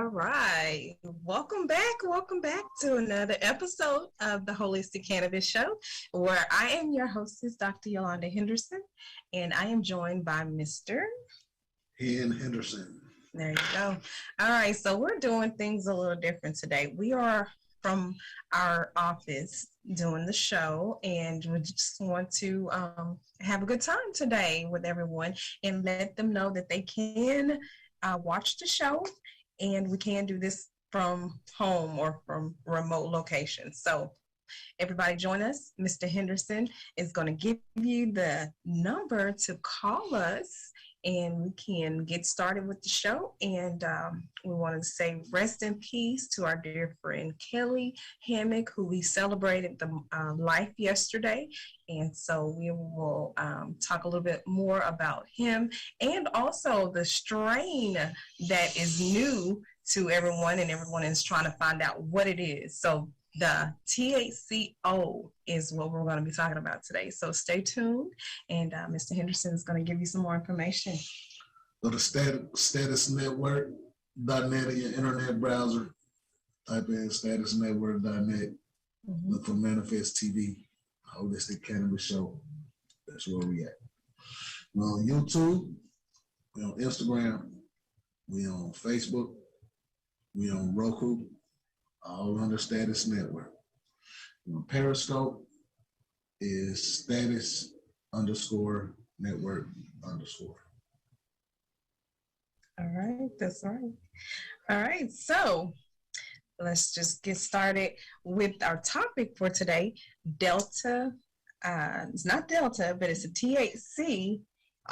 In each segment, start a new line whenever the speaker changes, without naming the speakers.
All right. Welcome back. Welcome back to another episode of the Holistic Cannabis Show, where I am your hostess, Dr. Yolanda Henderson, and I am joined by Mr.
Hen Henderson.
There you go. All right. So we're doing things a little different today. We are from our office doing the show, and we just want to have a good time today with everyone and let them know that they can watch the show, and we can do this from home or from remote locations. So everybody join us. Mr. Henderson is going to give you the number to call us, and we can get started with the show. And we want to say rest in peace to our dear friend Kelly Hammock, who we celebrated the life yesterday. And so we will talk a little bit more about him and also the strain that is new to everyone, and everyone is trying to find out what it is. So the THC-o is what we're going to be talking about today. So stay tuned, and Mr. Henderson is going to give you some more information.
Go to statusnetwork.net in your internet browser. Type in statusnetwork.net. Look for Manifest TV, Holistic Cannabis Show. That's where we at. We're on YouTube. We're on Instagram. We're on Facebook. We're on Roku. All under Status Network. Periscope is status_network_.
All right, that's right. All right, so let's just get started with our topic for today. Delta, it's not Delta, but it's a THC-o.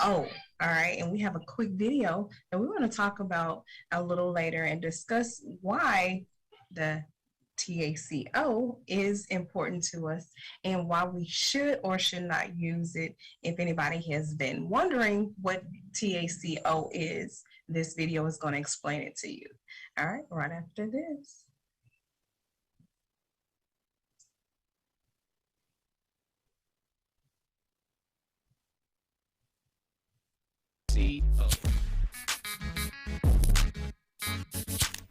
All right, and we have a quick video that we want to talk about a little later and discuss why the THC-o is important to us and why we should or should not use it. If anybody has been wondering what THC-o is, this video is going to explain it to you. All right, right after this.
THC-o.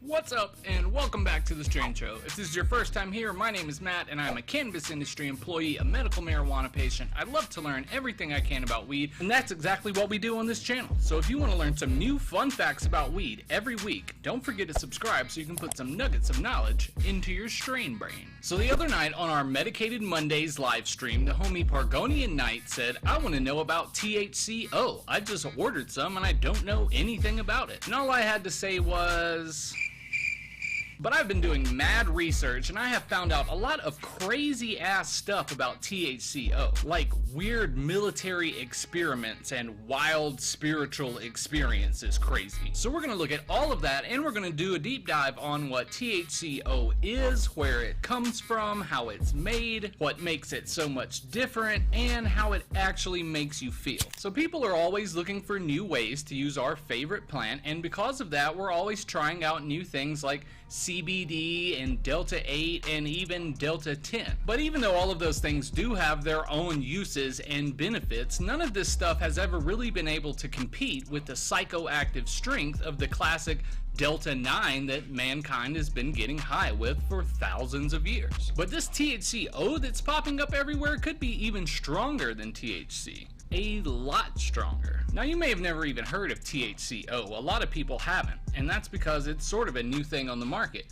What's up, and welcome back to The Strain Show. If this is your first time here, my name is Matt, and I'm a cannabis industry employee, a medical marijuana patient. I love to learn everything I can about weed, and that's exactly what we do on this channel. So if you want to learn some new fun facts about weed every week, don't forget to subscribe so you can put some nuggets of knowledge into your strain brain. So the other night on our Medicated Mondays live stream, the homie Pargonian Knight said, I want to know about THC-o. I just ordered some and I don't know anything about it. And all I had to say was... But I've been doing mad research, and I have found out a lot of crazy ass stuff about THC-o, like weird military experiments and wild spiritual experiences crazy. So we're going to look at all of that, and we're going to do a deep dive on what THC-o is, where it comes from, how it's made, what makes it so much different, and how it actually makes you feel. So people are always looking for new ways to use our favorite plant, and because of that, we're always trying out new things like CBD and Delta 8 and even Delta 10. But even though all of those things do have their own uses and benefits, none of this stuff has ever really been able to compete with the psychoactive strength of the classic Delta 9 that mankind has been getting high with for thousands of years. But this THC-o that's popping up everywhere could be even stronger than THC. A lot stronger. Now, you may have never even heard of THC-o. A lot of people haven't, and that's because it's sort of a new thing on the market.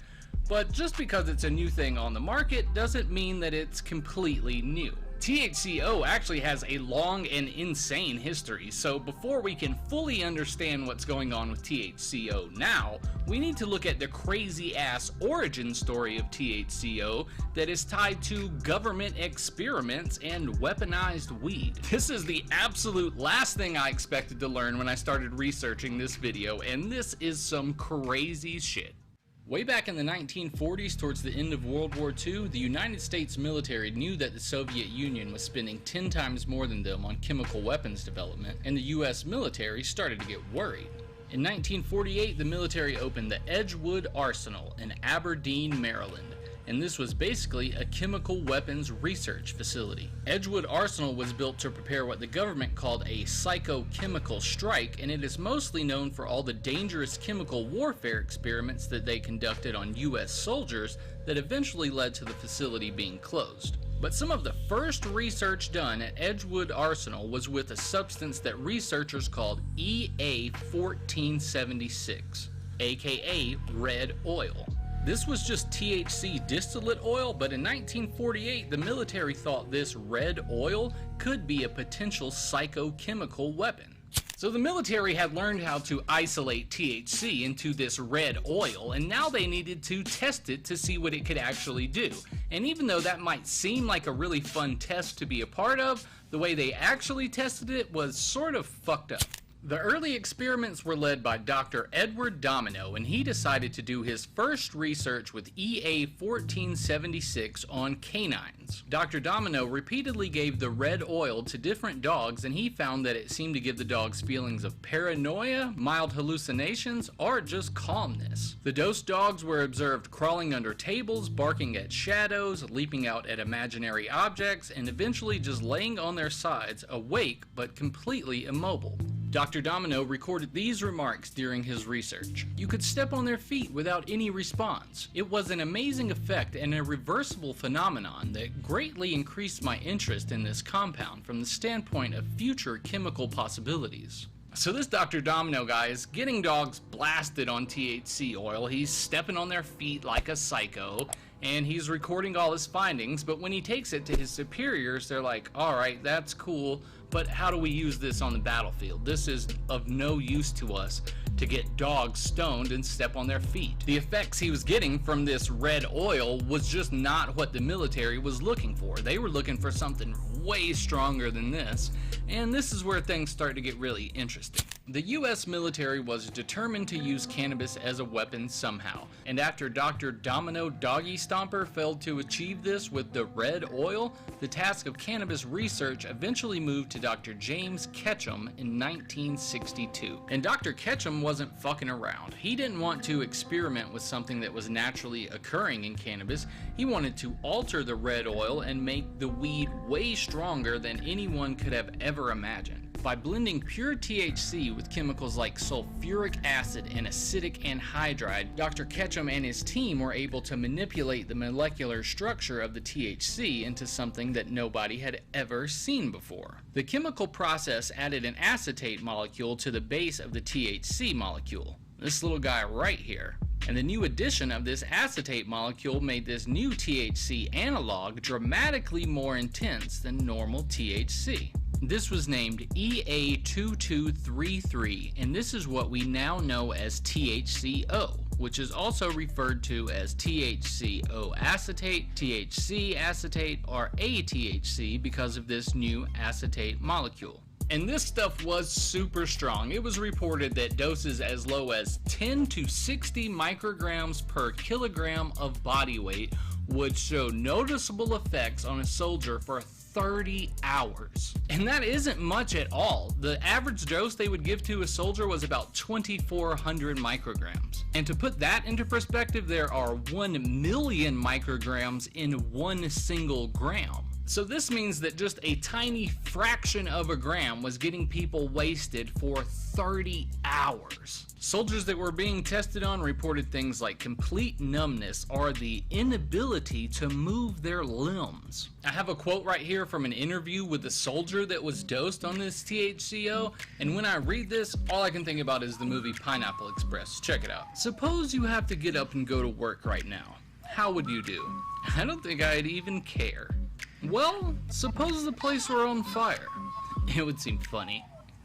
But just because it's a new thing on the market doesn't mean that it's completely new. THC-o actually has a long and insane history, so before we can fully understand what's going on with THC-o now, we need to look at the crazy-ass origin story of THC-o that is tied to government experiments and weaponized weed. This is the absolute last thing I expected to learn when I started researching this video, and this is some crazy shit. Way back in the 1940s, towards the end of World War II, the United States military knew that the Soviet Union was spending 10 times more than them on chemical weapons development, and the US military started to get worried. In 1948, the military opened the Edgewood Arsenal in Aberdeen, Maryland, and this was basically a chemical weapons research facility. Edgewood Arsenal was built to prepare what the government called a psychochemical strike, and it is mostly known for all the dangerous chemical warfare experiments that they conducted on US soldiers that eventually led to the facility being closed. But some of the first research done at Edgewood Arsenal was with a substance that researchers called EA-1476, aka red oil. This was just THC distillate oil, but in 1948 the military thought this red oil could be a potential psychochemical weapon. So the military had learned how to isolate THC into this red oil, and now they needed to test it to see what it could actually do. And even though that might seem like a really fun test to be a part of, the way they actually tested it was sort of fucked up. The early experiments were led by Dr. Edward Domino, and he decided to do his first research with EA-1476 on canines. Dr. Domino repeatedly gave the red oil to different dogs, and he found that it seemed to give the dogs feelings of paranoia, mild hallucinations, or just calmness. The dosed dogs were observed crawling under tables, barking at shadows, leaping out at imaginary objects, and eventually just laying on their sides, awake but completely immobile. Dr. Domino recorded these remarks during his research. "You could step on their feet without any response. It was an amazing effect and a reversible phenomenon that greatly increased my interest in this compound from the standpoint of future chemical possibilities." So this Dr. Domino guy is getting dogs blasted on THC oil, he's stepping on their feet like a psycho, and he's recording all his findings, but when he takes it to his superiors, they're like, alright, that's cool, but how do we use this on the battlefield? This is of no use to us to get dogs stoned and step on their feet. The effects he was getting from this red oil was just not what the military was looking for. They were looking for something way stronger than this, and this is where things start to get really interesting. The US military was determined to use cannabis as a weapon somehow, and after Dr. Domino Doggy Stomper failed to achieve this with the red oil, the task of cannabis research eventually moved to Dr. James Ketchum in 1962. And Dr. Ketchum wasn't fucking around. He didn't want to experiment with something that was naturally occurring in cannabis. He wanted to alter the red oil and make the weed way stronger than anyone could have ever imagined. By blending pure THC with chemicals like sulfuric acid and acidic anhydride, Dr. Ketchum and his team were able to manipulate the molecular structure of the THC into something that nobody had ever seen before. The chemical process added an acetate molecule to the base of the THC molecule, this little guy right here. And the new addition of this acetate molecule made this new THC analog dramatically more intense than normal THC. This was named EA-2233, and this is what we now know as THC-o, which is also referred to as THC-o acetate, THC acetate, or ATHC because of this new acetate molecule. And this stuff was super strong. It was reported that doses as low as 10 to 60 micrograms per kilogram of body weight would show noticeable effects on a soldier for 30 hours. And that isn't much at all. The average dose they would give to a soldier was about 2,400 micrograms. And to put that into perspective, there are 1 million micrograms in 1 single gram. So this means that just a tiny fraction of a gram was getting people wasted for 30 hours. Soldiers that were being tested on reported things like complete numbness or the inability to move their limbs. I have a quote right here from an interview with a soldier that was dosed on this THC-o, and when I read this, all I can think about is the movie Pineapple Express. Check it out. Suppose you have to get up and go to work right now. How would you do? I don't think I'd even care. Well, suppose the place were on fire. It would seem funny.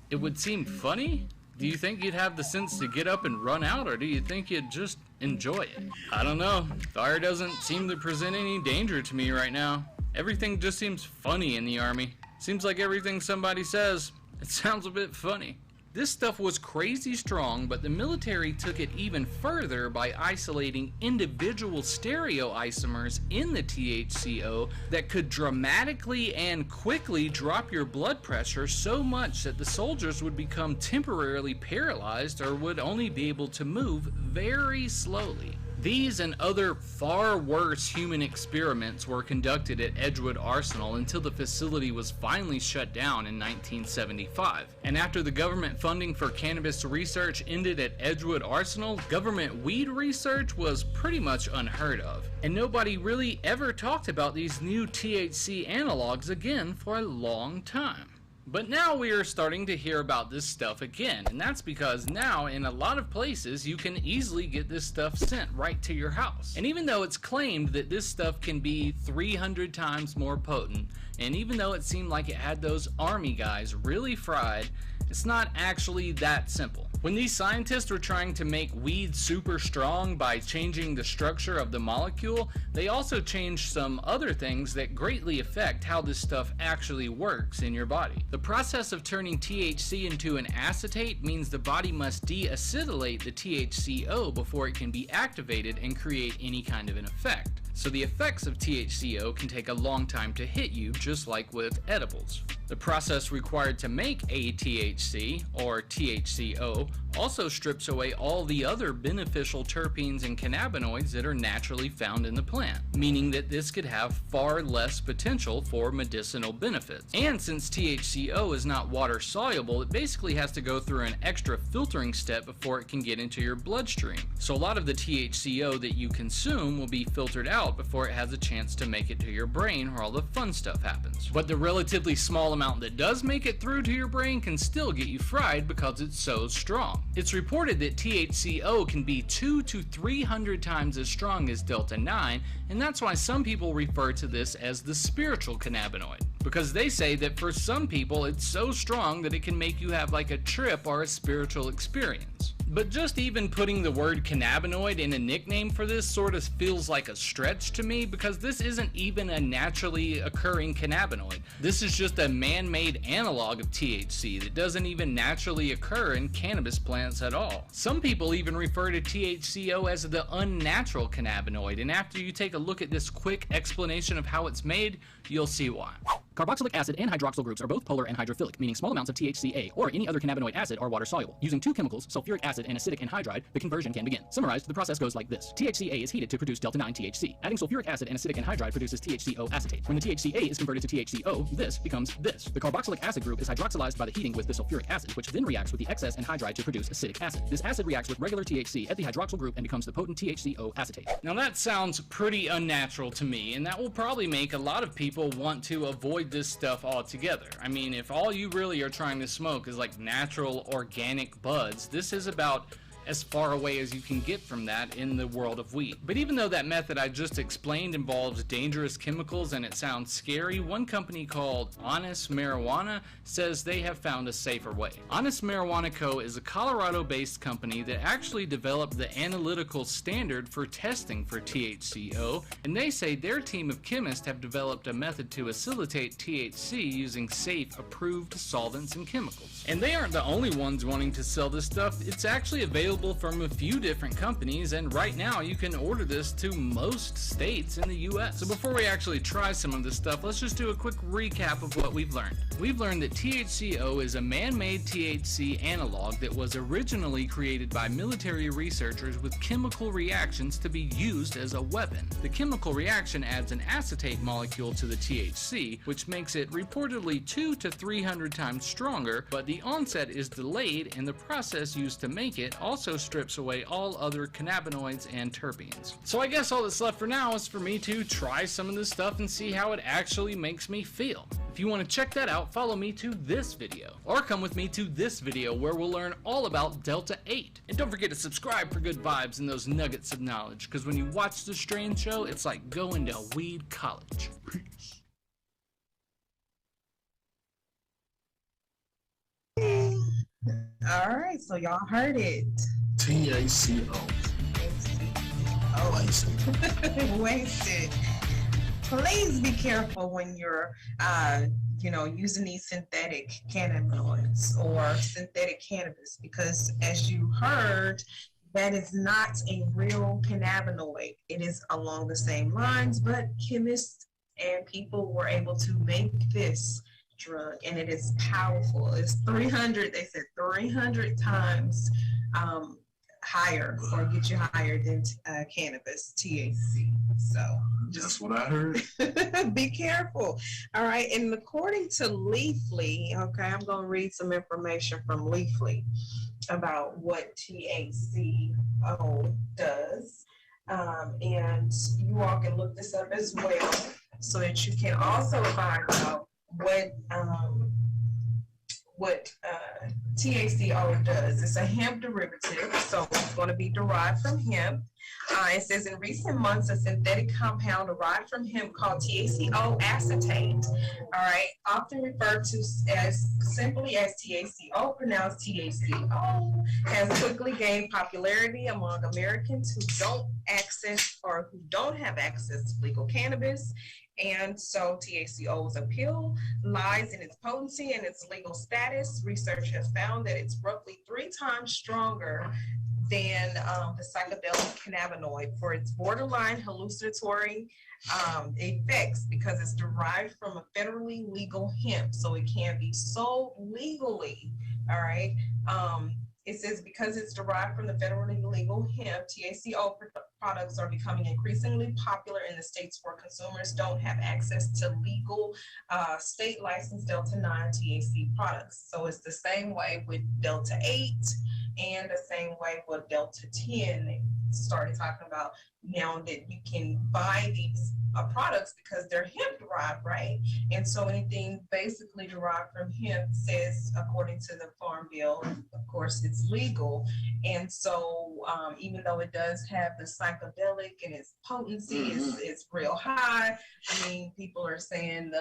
It would seem funny? Do you think you'd have the sense to get up and run out, or do you think you'd just enjoy it? I don't know. Fire doesn't seem to present any danger to me right now. Everything just seems funny in the Army. Seems like everything somebody says, it sounds a bit funny. This stuff was crazy strong, but the military took it even further by isolating individual stereoisomers in the THC-o that could dramatically and quickly drop your blood pressure so much that the soldiers would become temporarily paralyzed or would only be able to move very slowly. These and other far worse human experiments were conducted at Edgewood Arsenal until the facility was finally shut down in 1975. And after the government funding for cannabis research ended at Edgewood Arsenal, government weed research was pretty much unheard of. And nobody really ever talked about these new THC analogs again for a long time. But now we are starting to hear about this stuff again, and that's because now in a lot of places you can easily get this stuff sent right to your house. And even though it's claimed that this stuff can be 300 times more potent, and even though it seemed like it had those army guys really fried, it's not actually that simple. When these scientists were trying to make weed super strong by changing the structure of the molecule, they also changed some other things that greatly affect how this stuff actually works in your body. The process of turning THC into an acetate means the body must deacetylate the THC-o before it can be activated and create any kind of an effect. So the effects of THC-o can take a long time to hit you, just like with edibles. The process required to make ATHC, or THC-o, also strips away all the other beneficial terpenes and cannabinoids that are naturally found in the plant, meaning that this could have far less potential for medicinal benefits. And since THC-o is not water soluble, it basically has to go through an extra filtering step before it can get into your bloodstream. So a lot of the THC-o that you consume will be filtered out before it has a chance to make it to your brain where all the fun stuff happens. But the relatively small amount that does make it through to your brain can still get you fried because it's so strong. It's reported that THC-o can be 200 to 300 times as strong as Delta-9, and that's why some people refer to this as the spiritual cannabinoid, because they say that for some people it's so strong that it can make you have like a trip or a spiritual experience. But just even putting the word cannabinoid in a nickname for this sort of feels like a stretch to me, because this isn't even a naturally occurring cannabinoid. This is just a man-made analog of THC that doesn't even naturally occur in cannabis plants at all. Some people even refer to THC-o as the unnatural cannabinoid, and after you take a look at this quick explanation of how it's made, you'll see why.
Carboxylic acid and hydroxyl groups are both polar and hydrophilic, meaning small amounts of THC-a or any other cannabinoid acid are water soluble. Using two chemicals, sulfuric acid and acidic anhydride, the conversion can begin. Summarized, the process goes like this. THC-a is heated to produce delta-9 THC. Adding sulfuric acid and acidic anhydride produces THC-o acetate. When the THC-a is converted to THC-o, this becomes this. The carboxylic acid group is hydroxylized by the heating with the sulfuric acid, which then reacts with the excess anhydride to produce acidic acid. This acid reacts with regular THC at the hydroxyl group and becomes the potent THC-o acetate.
Now that sounds pretty unnatural to me, and that will probably make a lot of people want to avoid this stuff altogether. I mean, if all you really are trying to smoke is like natural organic buds, this is about as far away as you can get from that in the world of weed. But even though that method I just explained involves dangerous chemicals and it sounds scary, one company called Honest Marijuana says they have found a safer way. Honest Marijuana Co. is a Colorado-based company that actually developed the analytical standard for testing for THC-o, and they say their team of chemists have developed a method to facilitate THC using safe, approved solvents and chemicals. And they aren't the only ones wanting to sell this stuff. It's actually available from a few different companies, and right now you can order this to most states in the US. So before we actually try some of this stuff, let's just do a quick recap of what we've learned. We've learned that THC-o is a man-made THC analog that was originally created by military researchers with chemical reactions to be used as a weapon. The chemical reaction adds an acetate molecule to the THC, which makes it reportedly 200 to 300 times stronger, but the onset is delayed and the process used to make it also strips away all other cannabinoids and terpenes. So I guess all that's left for now is for me to try some of this stuff and see how it actually makes me feel. If you want to check that out, follow me to this video, or come with me to this video where we'll learn all about Delta-8. And don't forget to subscribe for good vibes and those nuggets of knowledge, because when you watch The Strain Show, it's like going to weed college. Peace.
All right, so y'all heard it.
THC-o.
Wasted. Please be careful when you're, using these synthetic cannabinoids or synthetic cannabis, because as you heard, that is not a real cannabinoid. It is along the same lines, but chemists and people were able to make this drug, and it is powerful. It's 300, they said 300 times higher or get you higher than cannabis, THC. So
that's what I heard.
be careful. All right. And according to Leafly, okay, I'm going to read some information from Leafly about what THC-o does. And you all can look this up as well so that you can also find out what THC-o does. It's a hemp derivative, so it's going to be derived from hemp. It says in recent months, a synthetic compound derived from hemp called THC-o acetate, all right, often referred to as simply as THC-o, pronounced THC-o, has quickly gained popularity among Americans who don't have access to legal cannabis. And so THC-o's appeal lies in its potency and its legal status. Research has found that it's roughly 3 times stronger than the psychedelic cannabinoid for its borderline hallucinatory effects because it's derived from a federally legal hemp, so it can be sold legally. All right. It says because it's derived from the federally legal hemp, THC-o products are becoming increasingly popular in the states where consumers don't have access to legal state licensed Delta-9 THC products. So it's the same way with Delta-8 and the same way with Delta-10. They started talking about now that you can buy these products because they're hemp derived, right? And so anything basically derived from hemp says, according to the Farm Bill, of course, it's legal. And so even though it does have the psychedelic and its potency is real high, I mean, people are saying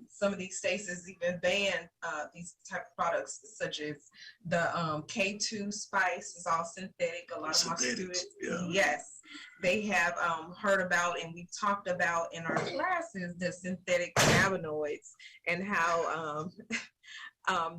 some of these states has even banned these type of products, such as the K2 spice is all synthetic. A lot of my students, yes, they have heard about, and we've talked about in our classes, the synthetic cannabinoids and how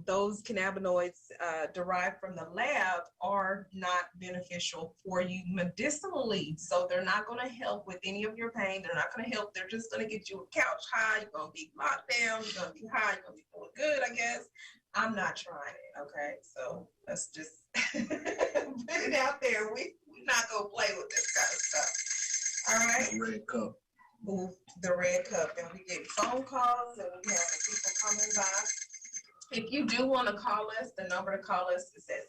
those cannabinoids derived from the lab are not beneficial for you medicinally. So they're not going to help with any of your pain. They're not going to help. They're just going to get you a couch high. You're going to be locked down. You're going to be high. You're going to be feeling good, I guess. I'm not trying it, okay? So let's just put it out there. We're not going to play with this kind of stuff. All right?
The red cup.
Ooh, the red cup. And we get phone calls and we have people coming by. If you do want to call us, the number to call us is at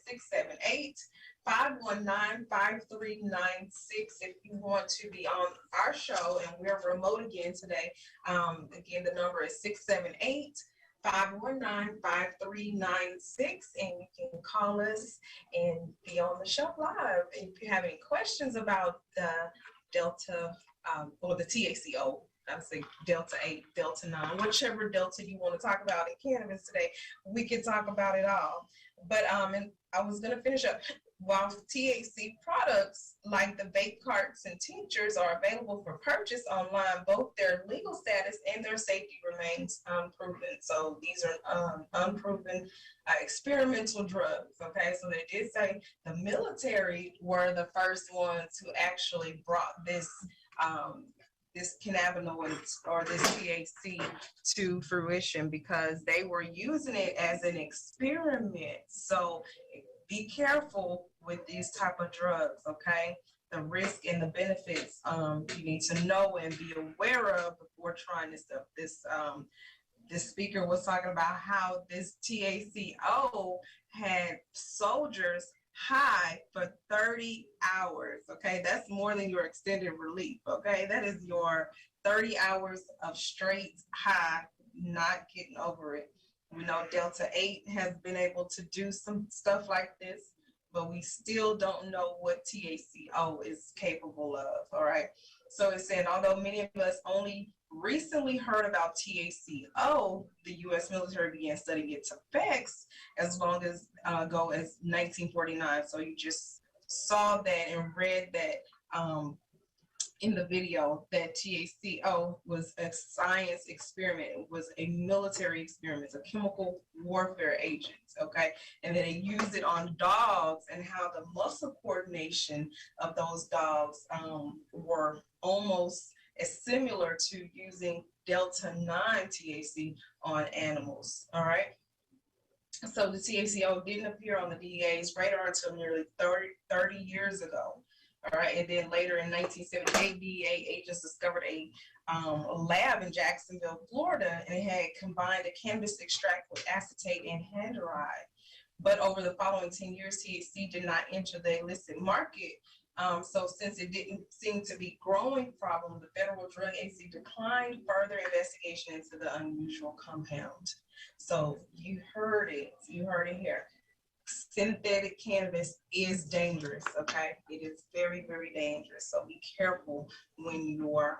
678-519-5396. If you want to be on our show, and we're remote again today, again, the number is 678-519-5396, and you can call us and be on the show live. And if you have any questions about the Delta or the THC-o, I say Delta-8, Delta-9, whichever Delta you want to talk about in cannabis today, we can talk about it all. But and I was going to finish up. While THC products like the vape carts and tinctures are available for purchase online, both their legal status and their safety remains unproven. So these are unproven experimental drugs, okay? So they did say the military were the first ones who actually brought this cannabinoids or this THC to fruition because they were using it as an experiment. So be careful with these type of drugs, okay? The risk and the benefits you need to know and be aware of before trying this stuff. This speaker was talking about how this THC-o had soldiers high for 30 hours, okay? That's more than your extended relief, okay? That is your 30 hours of straight high, not getting over it. We know Delta-8 has been able to do some stuff like this, but we still don't know what THC-o is capable of, all right? So it said, although many of us only recently heard about THC-o, the U.S. military began studying its effects as long as ago as 1949. So you just saw that and read that in the video that THC-o was a science experiment. It was a military experiment, a chemical warfare agent, okay? And then they used it on dogs and how the muscle coordination of those dogs were almost as similar to using Delta-9 THC on animals, all right? So the THC-o didn't appear on the DEA's radar until nearly 30 years ago. All right, and then later in 1978, DEA agents discovered a lab in Jacksonville, Florida, and it had combined a cannabis extract with acetate and anhydride. But over the following 10 years, THC did not enter the illicit market. So since it didn't seem to be a growing problem, the Federal Drug Agency declined further investigation into the unusual compound. So you heard it here. Synthetic cannabis is dangerous, okay? It is very, very dangerous. So be careful when you're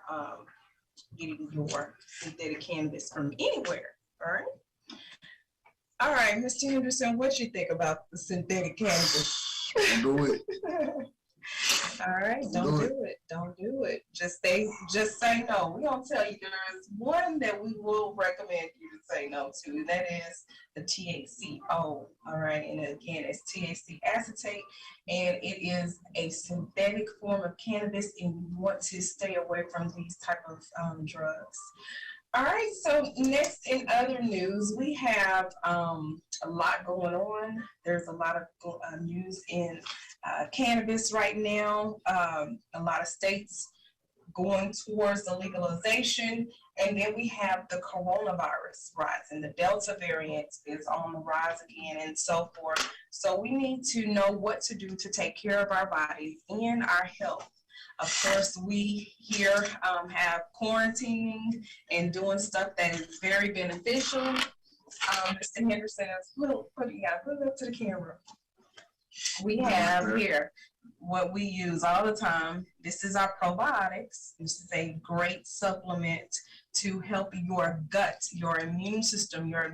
getting your synthetic cannabis from anywhere, all right? All right, Mr. Henderson, what you think about the synthetic cannabis?
Don't do it.
All right, don't do it. Don't do it. Just say no. We're gonna tell you there's one that we will recommend you to say no to, and that is the THC-o. All right, and again, it's THC acetate, and it is a synthetic form of cannabis, and you want to stay away from these type of drugs. All right, so next in other news, we have a lot going on. There's a lot of news in cannabis right now. A lot of states going towards the legalization. And then we have the coronavirus rising. The Delta variant is on the rise again and so forth. So we need to know what to do to take care of our bodies and our health. Of course, we here have quarantining and doing stuff that is very beneficial. Mr. Henderson, put it up to the camera. We have here what we use all the time. This is our probiotics. This is a great supplement to help your gut, your immune system. Your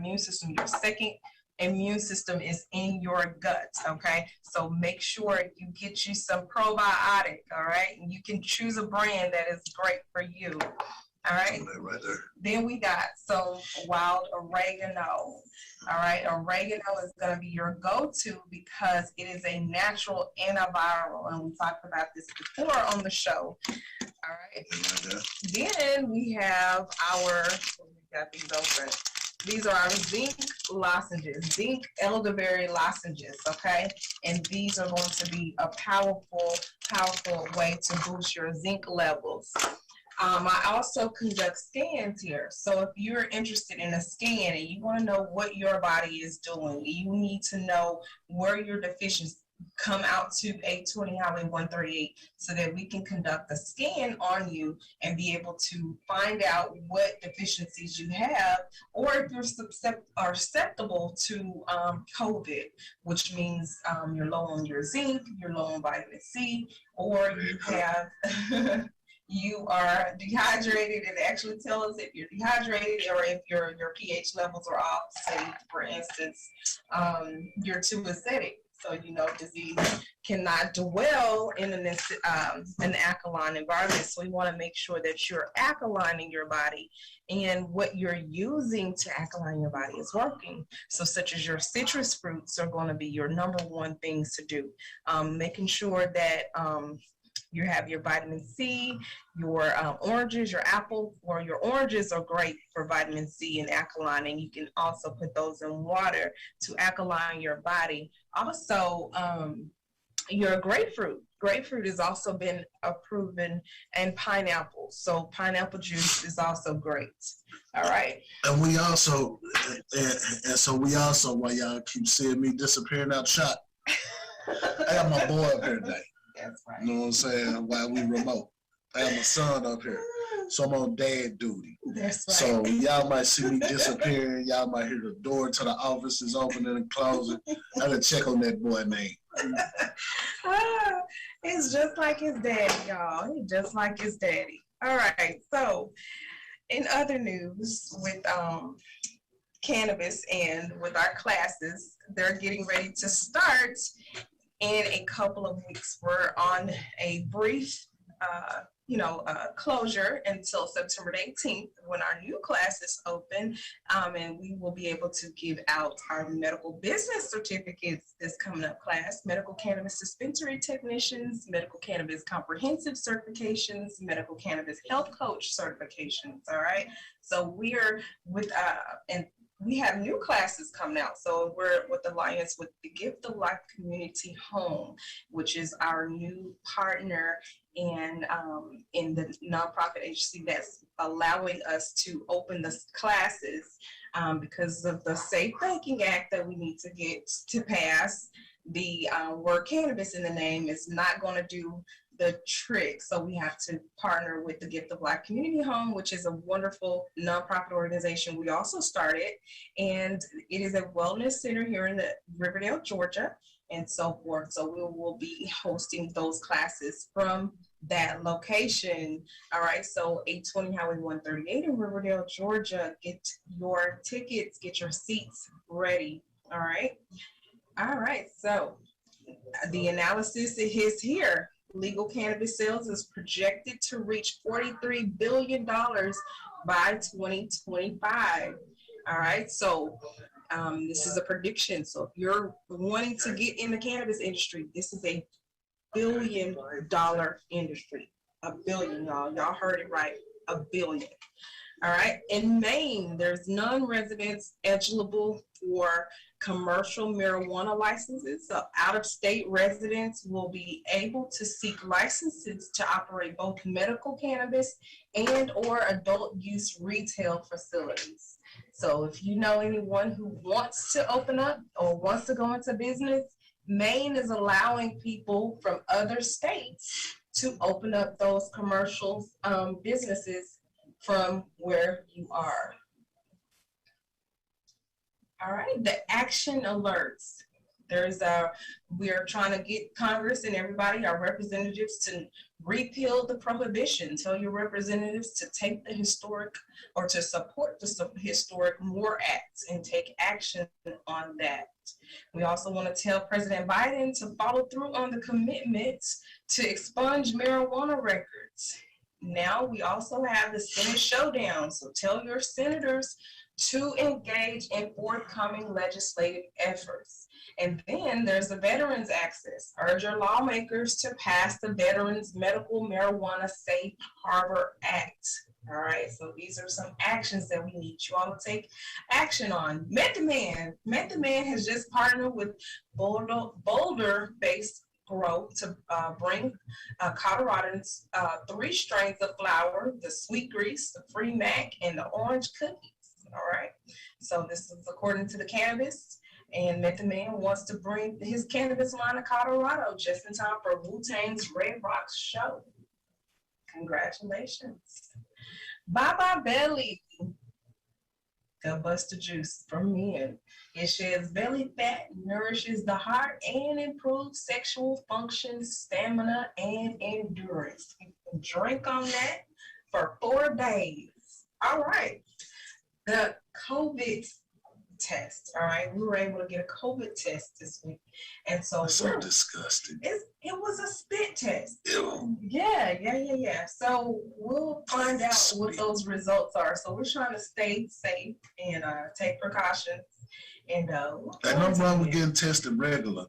second immune system is in your gut, okay? So make sure you get you some probiotic, all right? And you can choose a brand that is great for you, all right?
Right there.
Then we got some wild oregano, all right? Oregano is gonna be your go-to because it is a natural antiviral, and we talked about this before on the show, all right? Then we have we got these open. These are our zinc lozenges, zinc elderberry lozenges, okay? And these are going to be a powerful way to boost your zinc levels. I also conduct scans here. So if you're interested in a scan and you want to know what your body is doing, you need to know where your deficiencies come out to 820 Highway 138 so that we can conduct a scan on you and be able to find out what deficiencies you have, or if you're susceptible to COVID, which means you're low on your zinc, you're low on vitamin C, or you have you are dehydrated. It actually tells us if you're dehydrated or if your pH levels are off. Say, for instance, you're too acidic. So, disease cannot dwell in an alkaline environment. So we want to make sure that you're alkalining your body and what you're using to alkaline your body is working. So such as your citrus fruits are going to be your number one things to do. Making sure that you have your vitamin C, your oranges, your apple, or your oranges are great for vitamin C and alkaline, and you can also put those in water to alkaline your body. Also, your grapefruit. Grapefruit has also been proven, and pineapple. So pineapple juice is also great. All right.
And we also, while y'all keep seeing me disappearing out shot, I got my boy up here today.
That's right.
You know what I'm saying? While we remote, I have my son up here, so I'm on dad duty.
That's right.
So y'all might see me disappearing. Y'all might hear the door to the office is opening and closing. I gotta check on that boy name.
It's just like his daddy, y'all. He's just like his daddy. All right. So, in other news with cannabis and with our classes, they're getting ready to start in a couple of weeks. We're on a brief, closure until September 18th when our new classes open, and we will be able to give out our medical business certificates this coming up class, medical cannabis dispensary technicians, medical cannabis comprehensive certifications, medical cannabis health coach certifications, all right? So we're with, and we have new classes coming out. So we're with Alliance with the Gift of Life Community Home, which is our new partner and in the nonprofit agency that's allowing us to open the classes because of the Safe Banking Act that we need to get to pass. The word cannabis in the name is not going to do the trick. So we have to partner with the Gift of Life Community Home, which is a wonderful nonprofit organization we also started. And it is a wellness center here in the Riverdale, Georgia, and so forth. So we will be hosting those classes from that location. All right. So 820 Highway 138 in Riverdale, Georgia. Get your tickets, get your seats ready. All right. All right. So the analysis is here. Legal cannabis sales is projected to reach $43 billion by 2025. All right, so this is a prediction. So if you're wanting to get in the cannabis industry, this is a $1 billion industry. $1 billion, y'all. Y'all heard it right. $1 billion. All right. In Maine, there's non-residents eligible for commercial marijuana licenses. So out-of-state residents will be able to seek licenses to operate both medical cannabis and or adult use retail facilities. So if you know anyone who wants to open up or wants to go into business, Maine is allowing people from other states to open up those commercial businesses from where you are. All right, the action alerts. We are trying to get Congress and everybody, our representatives, to repeal the prohibition. Tell your representatives to take the historic or to support the historic MORE Act and take action on that. We also want to tell President Biden to follow through on the commitments to expunge marijuana records. Now we also have the Senate showdown, so tell your senators to engage in forthcoming legislative efforts. And then there's the Veterans Access. Urge your lawmakers to pass the Veterans Medical Marijuana Safe Harbor Act. All right, so these are some actions that we need you all to take action on. Method Man has just partnered with Boulder-based Grow to bring Coloradans 3 strains of flower: the Sweet Grease, the Free Mac, and the Orange Cookies. All right, so this is according to the Cannabis, and Method Man wants to bring his cannabis line to Colorado just in time for Wu-Tang's Red Rocks show. Congratulations. Bye Bye Belly. Gut Buster Juice from men. It sheds belly fat, nourishes the heart, and improves sexual function, stamina, and endurance. You can drink on that for 4 days. All right. The COVID test. All right. We were able to get a COVID test this week. And so
that's so disgusting.
It was a spit test.
Ew.
Yeah. So we'll find out what those results are. So we're trying to stay safe and take precautions. And
ain't no wrong with getting tested regular.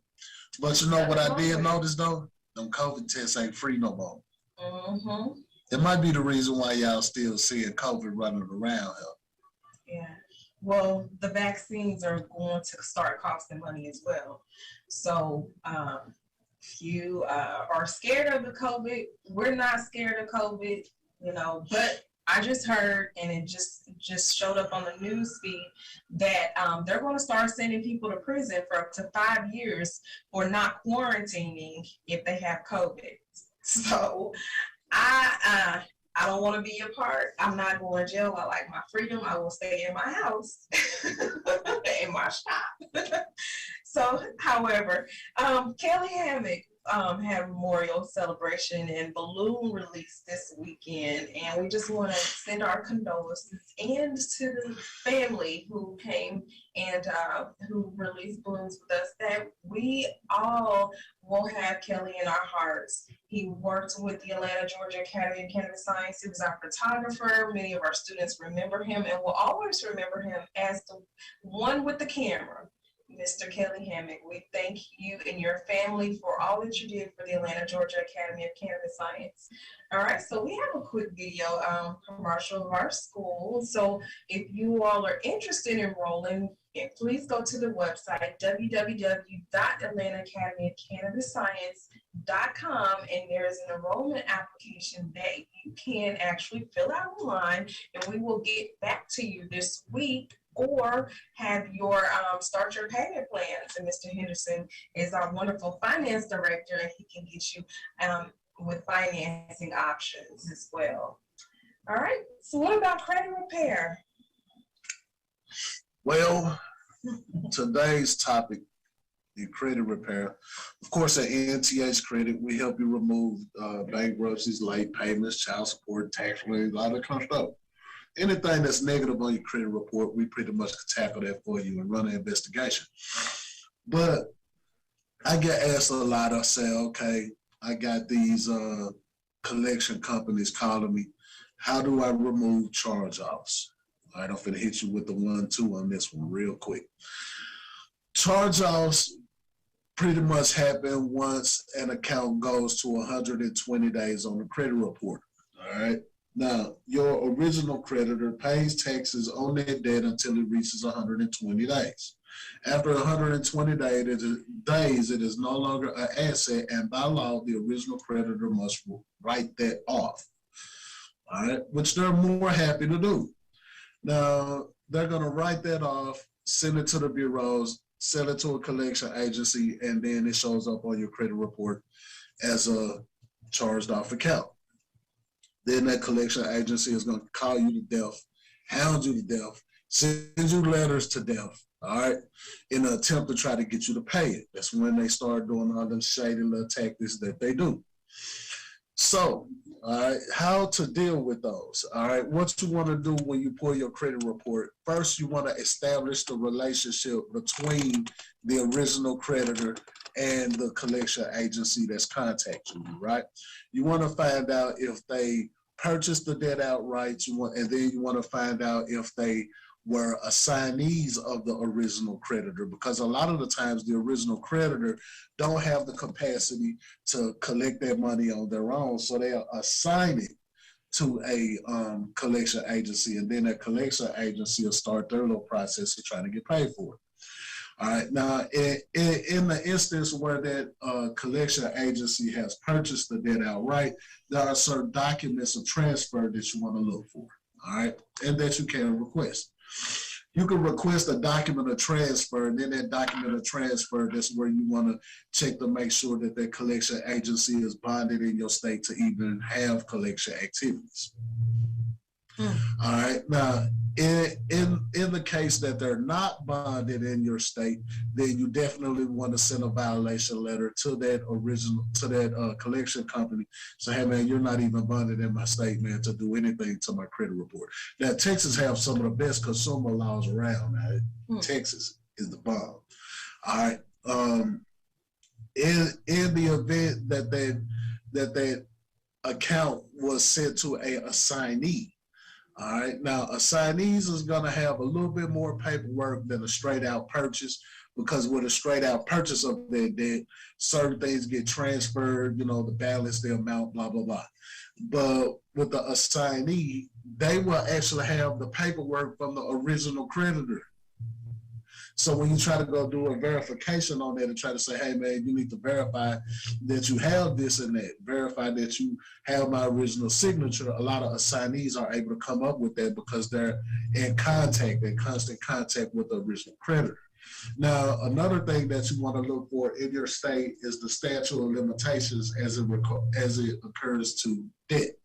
But you know what I did notice though? Them COVID tests ain't free no more.
Mm-hmm.
It might be the reason why y'all still seeing COVID running around here.
Yeah. Well, the vaccines are going to start costing money as well. So if you are scared of the COVID, we're not scared of COVID, you know, but I just heard, and it just showed up on the news feed, that they're going to start sending people to prison for up to 5 years for not quarantining if they have COVID. So I don't want to be a part. I'm not going to jail. I like my freedom. I will stay in my house, in my shop. So, however, Kelly Hammock had a memorial celebration and balloon release this weekend, and we just want to send our condolences and to the family who came and who released balloons with us, that we all will have Kelly in our hearts. He worked with the Atlanta, Georgia Academy of Cannabis Science. He was our photographer. Many of our students remember him and will always remember him as the one with the camera. Mr. Kelly Hammock. We thank you and your family for all that you did for the Atlanta, Georgia Academy of Cannabis Science. All right, so we have a quick video commercial of our school. So if you all are interested in enrolling, please go to the website www.atlantaacademyofcannabisscience.com, and there is an enrollment application that you can actually fill out online, and we will get back to you this week, or have your start your payment plans. And Mr. Henderson is our wonderful finance director, and he can get you with financing options as well. All right, so what about credit repair?
Well, today's topic in credit repair, of course, at NTH Credit, we help you remove bankruptcies, late payments, child support, tax liens, all that kind of stuff. Anything that's negative on your credit report, we pretty much can tackle that for you and run an investigation. But I get asked a lot, I say, okay, I got these collection companies calling me. How do I remove charge-offs? All right, I'm finna hit you with the 1-2 on this one real quick. Charge-offs pretty much happen once an account goes to 120 days on the credit report. All right. Now, your original creditor pays taxes on that debt until it reaches 120 days. After 120 days, it is no longer an asset, and by law, the original creditor must write that off. All right, which they're more happy to do. Now, they're going to write that off, send it to the bureaus, sell it to a collection agency, and then it shows up on your credit report as a charged off account. Then that collection agency is going to call you to death, hound you to death, send you letters to death, all right, in an attempt to try to get you to pay it. That's when they start doing all them shady little tactics that they do. So, all right, how to deal with those, all right? What you want to do when you pull your credit report, first you want to establish the relationship between the original creditor and the collection agency that's contacting you, right? You want to find out if they purchased the debt outright, and then you want to find out if they were assignees of the original creditor, because a lot of the times the original creditor don't have the capacity to collect their money on their own, so they'll assign it to a collection agency, and then that collection agency will start their little process of trying to get paid for it. All right, now in the instance where that collection agency has purchased the debt outright, there are certain documents of transfer that you want to look for, all right, and that you can request. You can request a document of transfer, and then that document of transfer, that's where you want to check to make sure that that collection agency is bonded in your state to even have collection activities. All right, now in the case that they're not bonded in your state, then you definitely want to send a violation letter to that collection company. So, hey man, you're not even bonded in my state, man, to do anything to my credit report. Now, Texas have some of the best consumer laws around. Now, Texas is the bomb. All right, in the event that that account was sent to a assignee. All right, now assignees is going to have a little bit more paperwork than a straight out purchase, because with a straight out purchase of their debt, certain things get transferred, you know, the balance, the amount, blah, blah, blah. But with the assignee, they will actually have the paperwork from the original creditor. So when you try to go do a verification on that and try to say, hey, man, you need to verify that you have this and that, verify that you have my original signature, a lot of assignees are able to come up with that because they're in constant contact with the original creditor. Now, another thing that you want to look for in your state is the statute of limitations as it occurs to debt.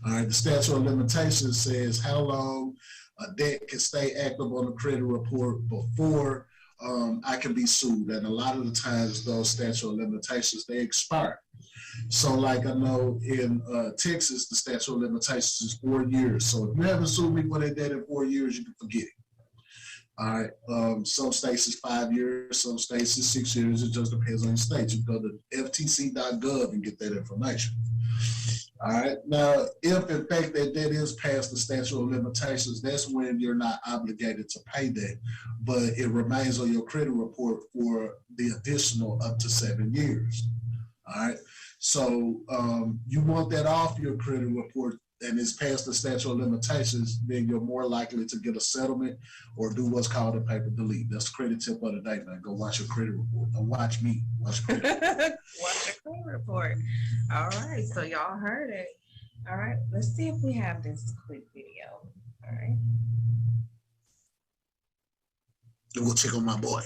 All right, the statute of limitations says how long a debt can stay active on the credit report before I can be sued. And a lot of the times those statute of limitations, they expire. So like I know in Texas, the statute of limitations is 4 years. So if you haven't sued me for that debt in 4 years, you can forget it. All right. Some states is 5 years, some states is 6 years. It just depends on the state. You go to ftc.gov and get that information. All right. Now, if in fact that is past the statute of limitations, that's when you're not obligated to pay that, but it remains on your credit report for the additional up to 7 years. All right. So you want that off your credit report and it's past the statute of limitations, then you're more likely to get a settlement or do what's called a paper delete. That's the credit tip of the day, man. Go watch your credit report. Don't watch me. Watch credit.
Watch your credit report. All right. So y'all heard it. All right. Let's see if we have this quick video. All right.
Then we'll check on my boy.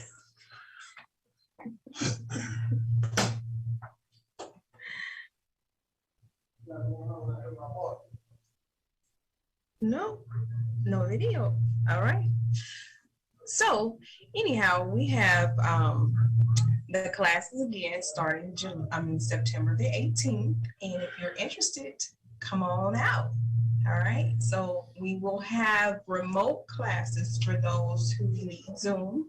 No video. All right. So anyhow, we have the classes again starting September the 18th. And if you're interested, come on out. All right. So we will have remote classes for those who need Zoom.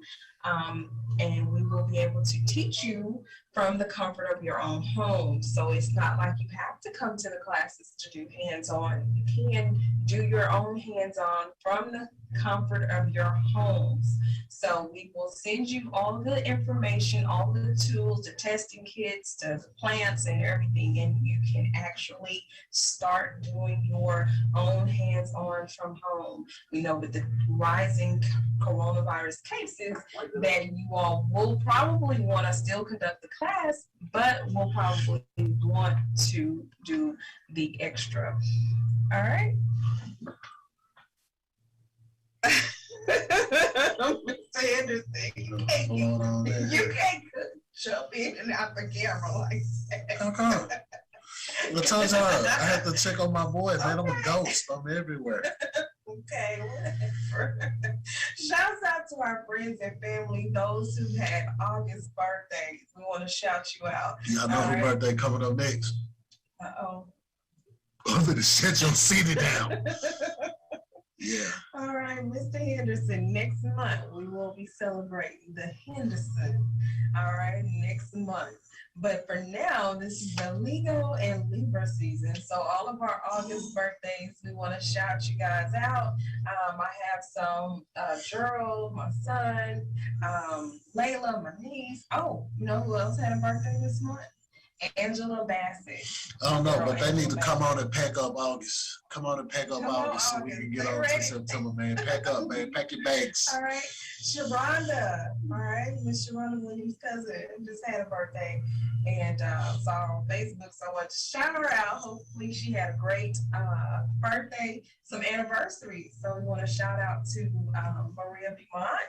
And we will be able to teach you from the comfort of your own home. So it's not like you have to come to the classes to do hands-on. You can do your own hands-on from the comfort of your homes. So we will send you all the information, all the tools, the testing kits, the plants and everything, and you can actually start doing your own hands-on from home. We know with the rising coronavirus cases that you all will probably want to still conduct the class, but will probably want to do the extra. All right. Mr. Anderson, you can't jump in and out the camera like that.
How come? I told y'all I had to check on my boy, man. I'm a ghost. I'm everywhere.
Okay, whatever. Shouts out to our friends and family, those who had August birthdays. We want to shout you out.
Y'all know whose birthday coming up next?
Uh-oh.
I'm gonna shut your city down. Yeah.
All right, Mr. Henderson, next month we will be celebrating the Henderson. All right, next month. But for now, this is the Leo and Libra season. So all of our August birthdays, we want to shout you guys out. I have some Gerald, my son, Layla, my niece. Oh, you know who else had a birthday this month? Angela Bassett.
I don't know, but they need to come on and pack up August. Come on and pack up August so we can get on to September, man. Pack up, man. Pack your bags.
All right. Sharonda. All right. Miss Sharonda Williams' cousin just had a birthday and saw her on Facebook. So I want to shout her out. Hopefully she had a great birthday, some anniversaries. So we want to shout out to Maria Beaumont,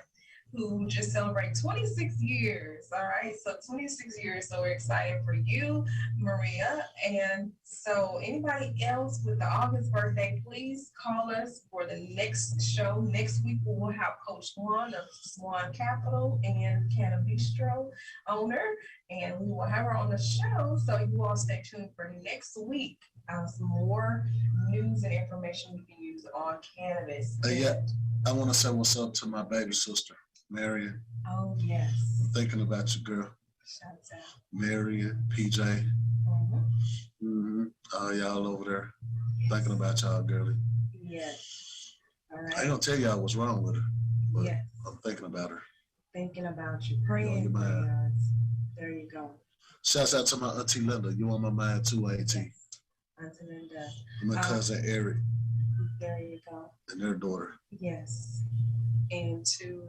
who just celebrated 26 years. All right, so 26 years. So we're excited for you, Maria. And so anybody else with the August birthday, please call us for the next show. Next week, we will have Coach Swan of Swan Capital and Cannabis owner, and we will have her on the show. So you all stay tuned for next week. Some more news and information we can use on cannabis.
Yeah, I want to say what's up to my baby sister, Marion.
Oh, yes.
I'm thinking about you, girl.
Shouts out.
Marion, PJ. Y'all over there. Thinking about y'all, girlie.
Yes. All right.
I ain't gonna tell y'all what's wrong with her, but
yes.
I'm thinking about her.
Thinking about you. Praying for you. There you go.
Shouts out to my auntie Linda. You on my mind too, Auntie.
Auntie Linda.
My cousin Eric.
There you go.
And their daughter.
Yes. And to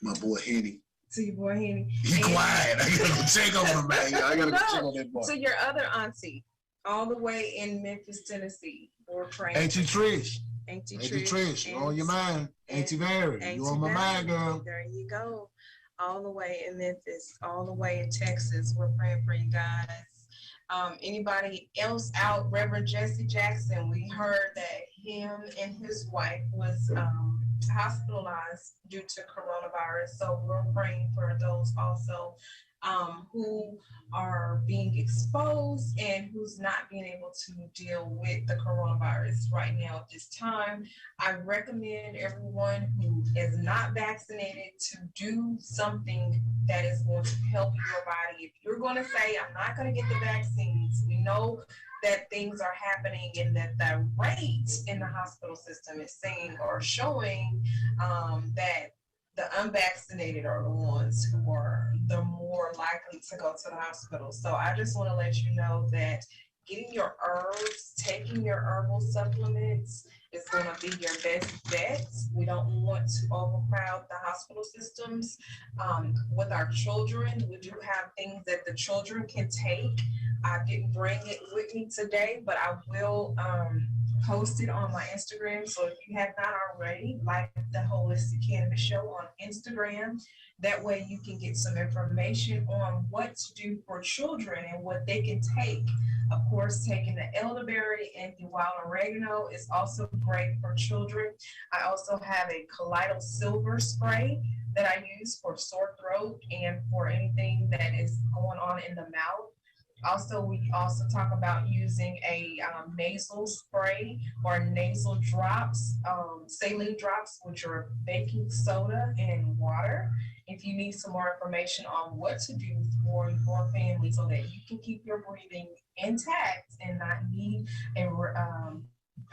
my boy Henny.
To your boy Henny.
He quiet. I gotta go check on him, man. I gotta go check on that boy.
To your other auntie, all the way in Memphis, Tennessee. We're praying.
Auntie Trish.
Auntie
Trish. You on your mind. Auntie Mary. You on my mind, girl.
There you go. All the way in Memphis, all the way in Texas. We're praying for you guys. Anybody else out? Reverend Jesse Jackson, we heard that him and his wife was hospitalized due to coronavirus. So we're praying for those also. who are being exposed and who's not being able to deal with the coronavirus right now at this time. I recommend everyone who is not vaccinated to do something that is going to help your body. If you're going to say, I'm not going to get the vaccines, we know that things are happening and that the rate in the hospital system is saying or showing that the unvaccinated are the ones who are the more likely to go to the hospital. So I just want to let you know that getting your herbs, taking your herbal supplements is going to be your best bet. We don't want to overcrowd the hospital systems. With our children, we do have things that the children can take. I didn't bring it with me today, but I will post it on my Instagram. So if you have not already, like the Holistic Cannabis Show on Instagram, that way you can get some information on what to do for children and what they can take. Of course, taking the elderberry and the wild oregano is also great for children. I also have a colloidal silver spray that I use for sore throat and for anything that is going on in the mouth. Also, we also talk about using a nasal spray or nasal drops, saline drops, which are baking soda and water. If you need some more information on what to do for your family so that you can keep your breathing intact and not need a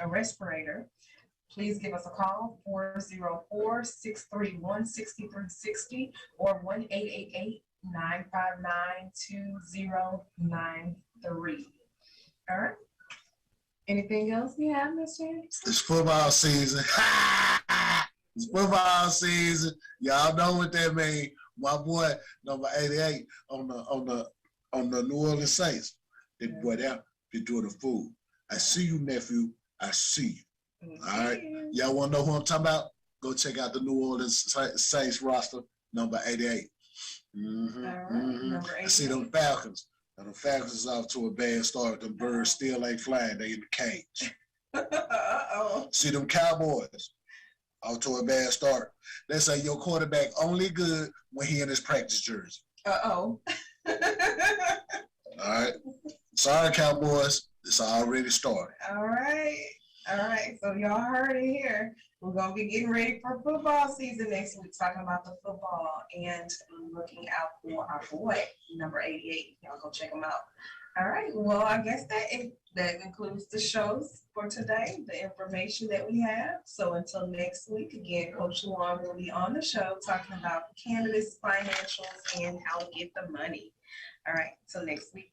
respirator, please give us a call, 404-631-6360 or 1-888-959-2093. All right. Anything else we have, Mr. Anderson?
It's football season. It's football season. Y'all know what that means. My boy, number 88 on the New Orleans Saints. That boy there, they doing the fool. I see you, nephew. I see you. All right. Y'all want to know who I'm talking about? Go check out the New Orleans Saints roster, number 88. Mm-hmm,
All right.
mm-hmm.
Number 88.
I see them Falcons. Now, the Falcons is off to a bad start. The birds still ain't flying. They in the cage.
Uh-oh.
See them Cowboys. Off to a bad start. They say your quarterback only good when he in his practice jersey.
Uh-oh.
All right. Sorry, Cowboys. It's already started.
All right. All right. So y'all heard it here. We're going to be getting ready for football season next week, talking about the football and looking out for our boy, number 88. Y'all go check him out. All right. Well, I guess that concludes the shows for today, the information that we have. So until next week, again, Coach Luan will be on the show talking about cannabis, financials, and how to get the money. All right. Till next week.